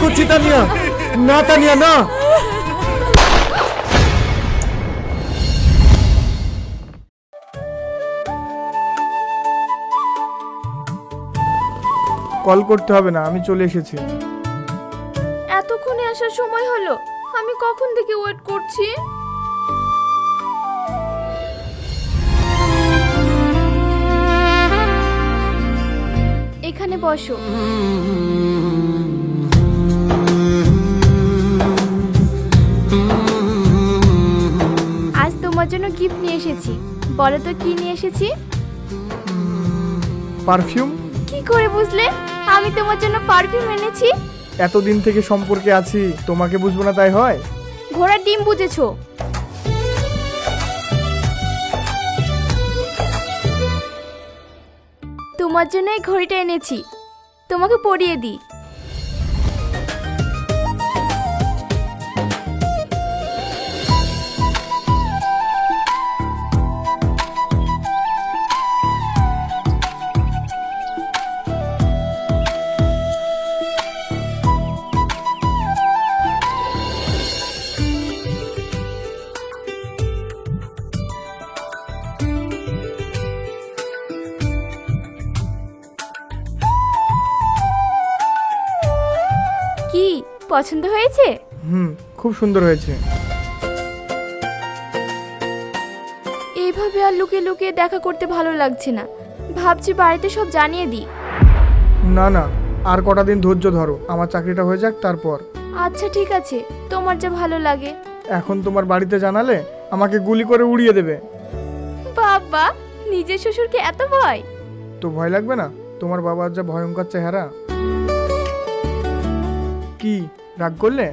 করছি তানিয়া, না তানিয়া না। কল করতে হবে না, আমি চলে এসেছি। এতক্ষণে আসার সময় হলো, আমি কখন থেকে ওয়েট করছি। এখানে বসো। আজ তোমার জন্য গিফট নিয়ে এসেছি। বলো তো কি নিয়ে এসেছি? পারফিউম। কি করে বুঝলে আমি তোমার জন্য পারফিউম এনেছি? এতদিন থেকে সম্পর্কে আছি, তোমাকে বুঝবো না তাই হয়? ঘোড়ার ডিম বুঝেছো। তোমার জন্য এই ঘড়িটা এনেছি, তোমাকে পরিয়ে দিই। কি পছন্দ হয়েছে? খুব সুন্দর হয়েছে। এইভাবে আর লুকিয়ে লুকিয়ে দেখা করতে ভালো লাগছে না, ভাবছি বাড়িতে সব জানিয়ে দিই। না না, আর কটা দিন ধৈর্য ধরো, আমার চাকরিটা হয়ে যাক তারপর। আচ্ছা ঠিক আছে, তোমার যা ভালো লাগে। এখন তোমার বাড়িতে জানালে আমাকে গুলি করে উড়িয়ে দেবে। বাবা, নিজের শ্বশুরকে এত ভয়? তো ভয় লাগবে না? তোমার বাবার যা ভয়ঙ্কর চেহারা। কি রাগ করলে?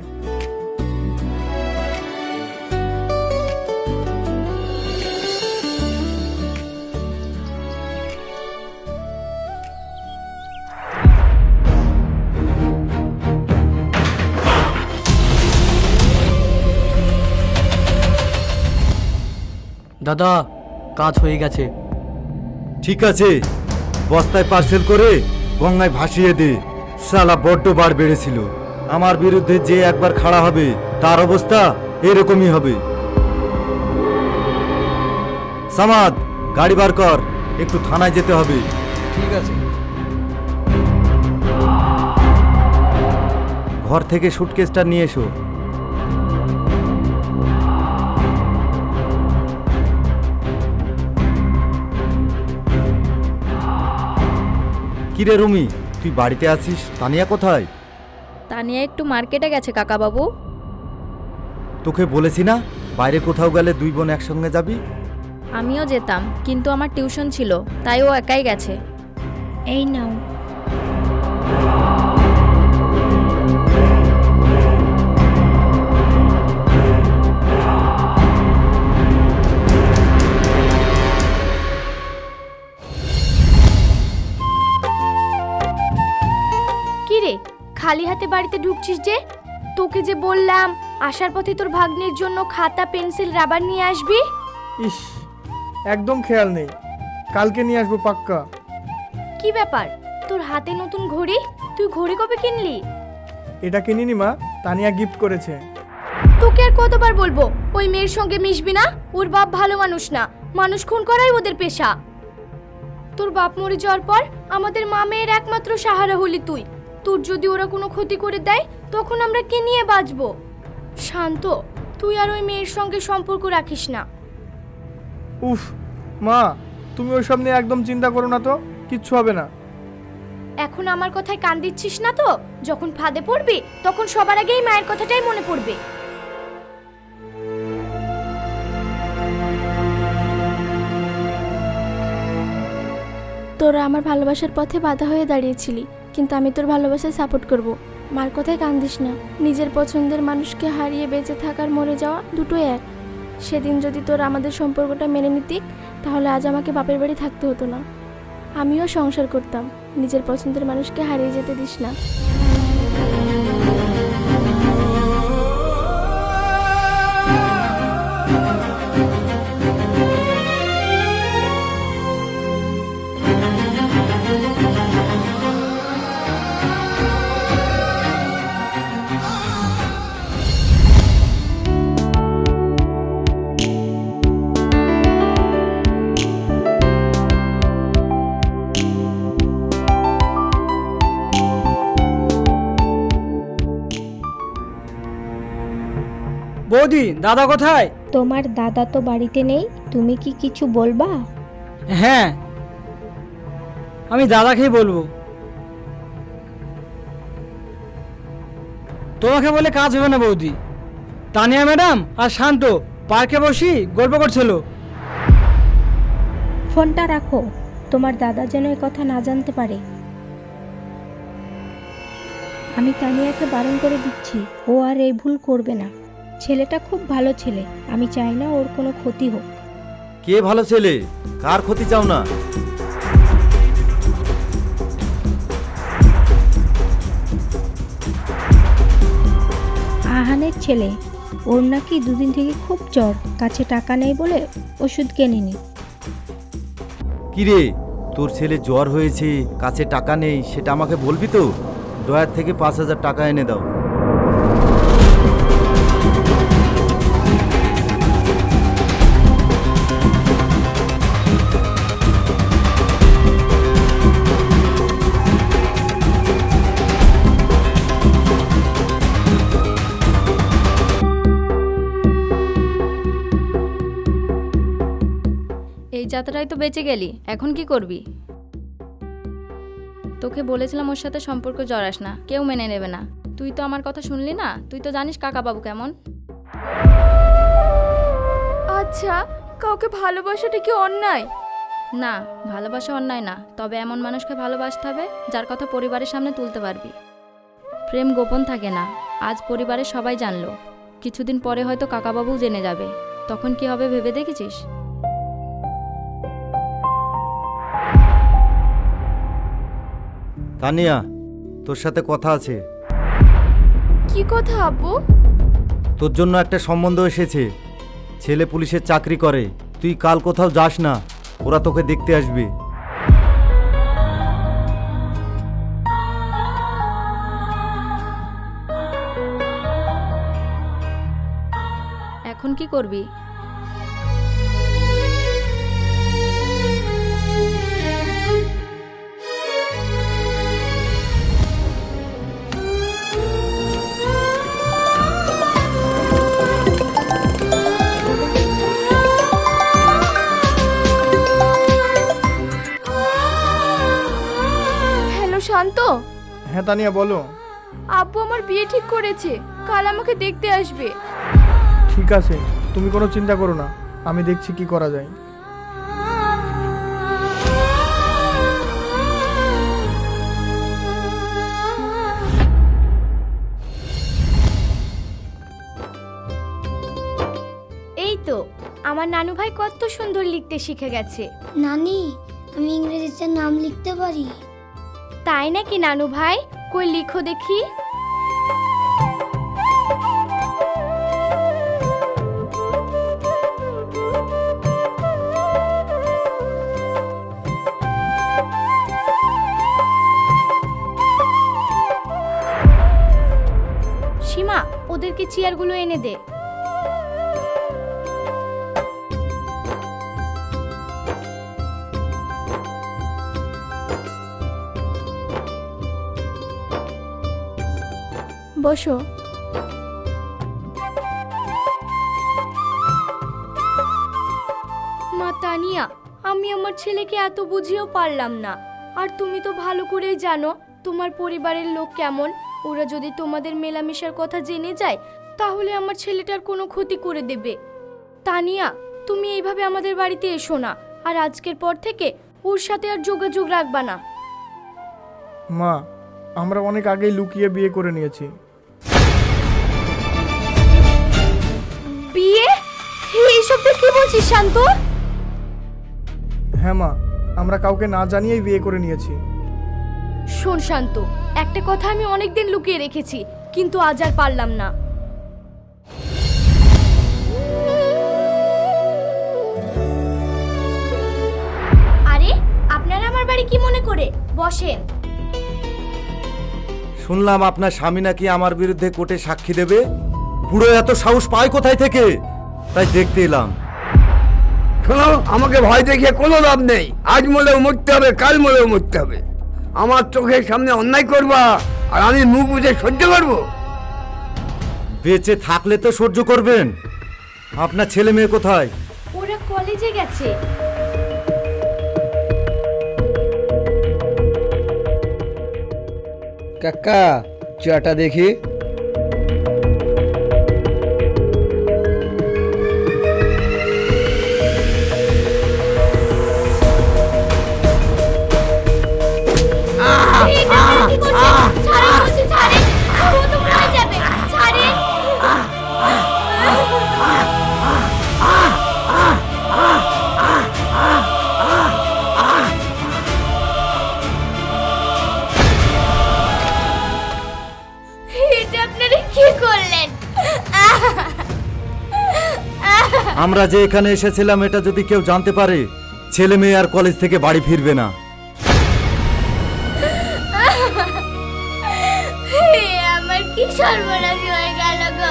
দাদা, কাজ হয়ে গেছে। ঠিক আছে, বস্তায় পার্সেল করে গঙ্গায় ভাসিয়ে দে। শালা বড্ড বার বেড়েছিল। আমার বিরুদ্ধে যে একবার খাড়া হবে তার অবস্থা এরকমই হবে। সামাদ, গাড়ি বার কর, একটু থানায় যেতে হবে। ঠিক আছে। ঘর থেকে সুটকেসটা নিয়ে এসো। কিরে রুমি, তুই বাড়িতে আছিস? তানিয়া কোথায়? তানিয়া একটু মার্কেটে গেছে কাকা বাবু। তোকে বলেছি না বাইরে কোথাও গেলে দুই বোন একসঙ্গে যাবি? আমিও যেতাম, কিন্তু আমার টিউশন ছিল, তাই ও একাই গেছে। এই নাও। কিরে, খালি হাতে বাড়িতে ঢুকছিস যে? তোকে যে বললাম আসার পথে তোর ভাগ্নের জন্য খাতা, পেন্সিল, রাবার নিয়ে আসবি। ইস, একদম খেয়াল নেই। কালকে নিয়ে আসবো পাক্কা। কি ব্যাপার, তোর হাতে নতুন ঘড়ি? তুই ঘড়ি কবে কিনলি? এটা কিনিনি মা, তানিয়া গিফট করেছে। তোকে আর কতবার বলবো ওই মেয়ের সঙ্গে মিশবি না? ওর বাপ ভালো মানুষ না, মানুষ খুন করাই ওদের পেশা। তোর বাপ মরে যাওয়ার পর আমাদের মা মেয়ের একমাত্র সাহারা হলি তুই। তোর যদি ওরা কোনো ক্ষতি করে দেয় তখন আমরা কে নিয়ে বাঁচবো? শান্ত, তুই আর ওই মেয়ের সঙ্গে সম্পর্ক রাখিস না। উফ মা, তুমি ওইসব নিয়ে একদম চিন্তা করো না তো, কিচ্ছু হবে না। এখন আমার কথায় কান দিচ্ছিস না তো? যখন ফাঁদে পড়বি তখন সবার আগেই মায়ের কথাটাই মনে পড়বে। তোরা আমার ভালোবাসার পথে বাধা হয়ে দাঁড়িয়েছিলি, কিন্তু আমি তোর ভালোবাসায় সাপোর্ট করব। মার কথায় কান দিস না। নিজের পছন্দের মানুষকে হারিয়ে বেঁচে থাকার মরে যাওয়া দুটোই এক। সেদিন যদি তোর আমাদের সম্পর্কটা মেনে নিতি তাহলে আজ আমাকে বাপের বাড়ি থাকতে হতো না। আমিও সংসার করতাম। নিজের পছন্দের মানুষকে হারিয়ে যেতে দিস না। বৌদি দাদা কোথায়? তোমার দাদা তো বাড়িতে নেই, তুমি কি কিছু বলবা? হ্যাঁ, আমি দাদাকেই বলবো। তোমাকে বলে কাজ হবে না বৌদি। তানিয়া ম্যাডাম আর শান্ত পার্কে বসি গল্প করছিল। ফোনটা রাখো, তোমার দাদা যেন এ কথা না জানতে পারে। আমি তানিয়াকে বারণ করে দিচ্ছি, ও আর এই ভুল করবে না। ছেলেটা খুব ভালো ছেলে, আমি চাই না ওর কোনো ক্ষতি হোক। কে ভালো ছেলে? কার ক্ষতি চাও না? আহানের ছেলে, ওর নাকি দুদিন থেকে খুব জ্বর, কাছে টাকা নেই বলে ওষুধ কেনেনি। কিরে, তোর ছেলে জ্বর হয়েছে, কাছে টাকা নেই, সেটা আমাকে বলবি তো? ডয়ার থেকে 5,000 টাকা এনে দাও। এই যাত্রায় তো বেঁচে গেলি, এখন কি করবি? তোকে বলেছিলাম ওর সাথে সম্পর্ক জড়াস না, কেউ মেনে নেবে না। তুই তো আমার কথা শুনলি না। তুই তো জানিস কাকা বাবু কেমন। আচ্ছা, কাউকে ভালোবাসাটা কি অন্যায়? না, ভালোবাসা অন্যায় না, তবে এমন মানুষকে ভালোবাসতে হবে যার কথা পরিবারের সামনে তুলতে পারবি। প্রেম গোপন থাকে না। আজ পরিবারের সবাই জানলো, কিছুদিন পরে হয়তো কাকাবাবুও জেনে যাবে। তখন কি হবে ভেবে দেখেছিস? তানিয়া, তোর সাথে কথা আছে। কি কথা আব্বু? তোর জন্য একটা সম্বন্ধ এসেছে। ছেলে পুলিশের চাকরি করে। তুই কাল কোথাও যাস না, ওরা তোকে দেখতে আসবে। এখন কি করবি? হ্যালো শান্ত। হ্যাঁ তানিয়া বলো। আব্বু আমার বিয়ে ঠিক করেছে, কাল আমাকে দেখতে আসবে। ঠিক আছে, তুমি কোনো চিন্তা করো না, আমি দেখছি কি করা যায়। এই তো আমার নানু ভাই কত সুন্দর লিখতে শিখে গেছে। নানি, আমি ইংরেজিতে নাম লিখতে পারি। তাই নাকি নানু ভাই? কই লিখো দেখি। সীমা, ওদেরকে চেয়ারগুলো এনে দে। বসো। মা তানিয়া, আমি আমার ছেলেকে এত বুঝিয়েও পারলাম না। আর তুমি তো ভালো করেই জানো তোমার পরিবারের লোক কেমন। ওরা যদি তোমাদের মেলামেশার কথা জেনে যায় তাহলে আমার ছেলেটার কোনো ক্ষতি করে দেবে। তানিয়া, তুমি এইভাবে আমাদের বাড়িতে এসো না, আর আজকের পর থেকে ওর সাথে আর যোগাযোগ রাখবা না। মা, আমরা অনেক আগেই লুকিয়ে বিয়ে করে নিয়েছি। বিয়ে? এইসব তুই কি বলছিস শান্ত? হ্যাঁ মা, আমরা কাউকে না জানিয়েই বিয়ে করে নিয়েছি। শোন শান্ত, একটা কথা আমি অনেকদিন লুকিয়ে রেখেছি, কিন্তু আজ আর পারলাম না। আরে, আপনারা আমার বাড়ি কি মনে করে? বসেন। শুনলাম আপনার স্বামী নাকি আমার বিরুদ্ধে কোর্টে সাক্ষী দেবে। বুড়ো এত সাহস পায় কোথায় থেকে? তাই দেখতে এলাম। শোনো, আমাকে ভয় দেখিয়ে কোনো লাভ নেই। আজ মলেও মরতে হবে, কাল মলেও মরতে হবে। আমার চোখের সামনে অন্যায় করবা আর আমি মুখ বুঝে সহ্য করবো? বেঁচে থাকলে তো সহ্য করবেন। আপনার ছেলে মেয়ে কোথায়? ওরা কলেজে গেছে। কাকা চাটা দেখি। এটা আপনারা কি করছেন? ছাড়েন বলছি, ছাড়েন। ও তো মরে যাবে। ছাড়েন। এটা আপনারা কি করলেন? আমরা যে এখানে এসেছিলাম এটা যদি কেউ জানতে পারে, ছেলে মেয়ে আর কলেজ থেকে বাড়ি ফিরবে না। আমার কি সর্বনাশ হয়ে গেল গো।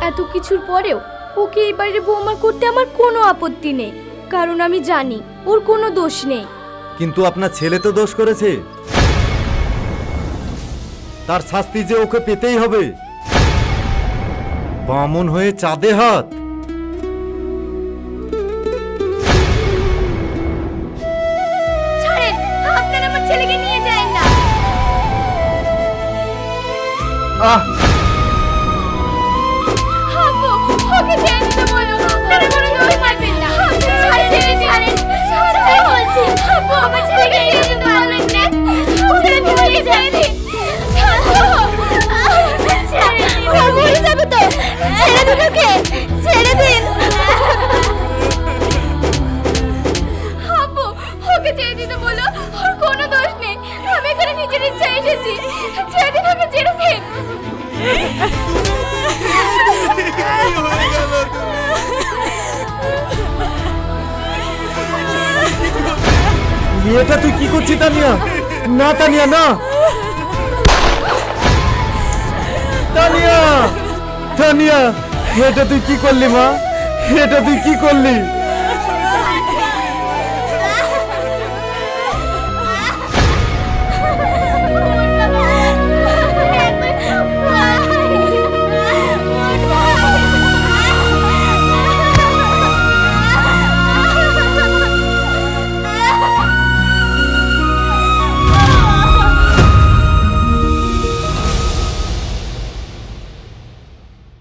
এত কিছুর পরেও ওকে এই বাইরে বৌমা করতে আমার কোনো আপত্তি নেই, কারণ আমি জানি ওর কোনো দোষ নেই। কিন্তু আপনার ছেলে তো দোষ করেছে, তার শাস্তি যে ওকে পেতেই হবে। বামন হয়ে চাঁদে হাত। ছাড়েন, আপনারা আমার ছেলেকে নিয়ে যায় না। আহ আপু, ওকে ছেড়ে দিতে বলো। আপনারা কোনো দোষ পাবেন না। ছাড়েন, ছাড়েন, ছাড়েন বলছি। আপু, আমার ছেলেকে ছেড়ে দিতে বলবেন না। ওকে নিয়ে যায় দিন। ও মরে যাবে তো। ছেড়ে দিন ওকে, ছেড়ে দিন। আপু, ওকে ছেড়ে দিতে বলো। ওর কোনো দোষ নেই। আমি এখানে নিজের ইচ্ছায় এসেছি। ছেড়ে দিন ওকে, ছেড়ে দিন। এটা তুই কি করছিস তানিয়া? না তানিয়া, না তানিয়া, তানিয়া, এটা তুই কি করলি মা? এটা তুই কি করলি?